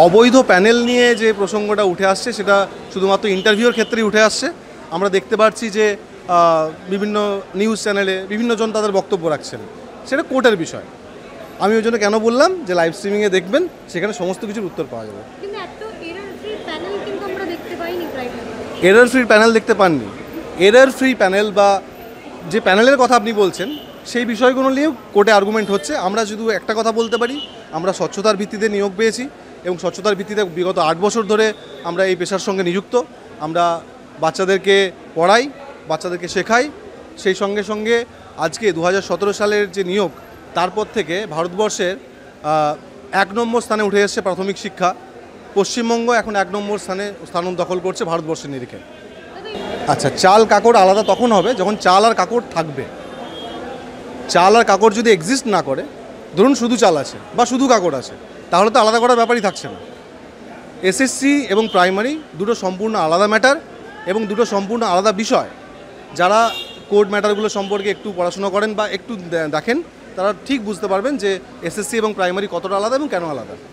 অবৈধ প্যানেল নিয়ে যে প্রসঙ্গটা উঠে আসছে সেটা শুধুমাত্র ইন্টারভিউর ক্ষেত্রেই উঠে আসছে। আমরা দেখতে পাচ্ছি যে বিভিন্ন নিউজ চ্যানেলে বিভিন্নজন তাদের বক্তব্য রাখছেন, সেটা কোর্টের বিষয়। আমি ওই জন্য কেন বললাম যে লাইভ স্ট্রিমিংয়ে দেখবেন, সেখানে সমস্ত কিছুর উত্তর পাওয়া যাবে। এরর ফ্রি প্যানেল দেখতে পাননি? এরর ফ্রি প্যানেল বা যে প্যানেলের কথা আপনি বলছেন সেই বিষয়গুলো নিয়েও কোর্টে আর্গুমেন্ট হচ্ছে। আমরা শুধু একটা কথা বলতে পারি, আমরা স্বচ্ছতার ভিত্তিতে নিয়োগ পেয়েছি এবং স্বচ্ছতার ভিত্তিতে বিগত 8 বছর ধরে আমরা এই পেশার সঙ্গে নিযুক্ত। আমরা বাচ্চাদেরকে পড়াই, বাচ্চাদেরকে শেখাই। সেই সঙ্গে সঙ্গে আজকে 2017 সালের যে নিয়োগ, তারপর থেকে ভারতবর্ষের 1 নম্বর স্থানে উঠে এসেছে প্রাথমিক শিক্ষা। পশ্চিমবঙ্গ এখন 1 নম্বর স্থান দখল করছে ভারতবর্ষের নিরিখে। আচ্ছা, চাল কাকড় আলাদা তখন হবে যখন চাল আর কাকড় থাকবে। চাল আর কাকড় যদি এক্সিস্ট না করে, ধরুন শুধু চাল আছে বা শুধু কাকড় আছে, তাহলে তো আলাদা করার ব্যাপারই থাকছে না। এসএসসি এবং প্রাইমারি দুটো সম্পূর্ণ আলাদা ম্যাটার এবং দুটো সম্পূর্ণ আলাদা বিষয়। যারা কোড ম্যাটারগুলো সম্পর্কে একটু পড়াশোনা করেন বা একটু দেখেন, তারা ঠিক বুঝতে পারবেন যে এসএসসি এবং প্রাইমারি কতটা আলাদা এবং কেন আলাদা।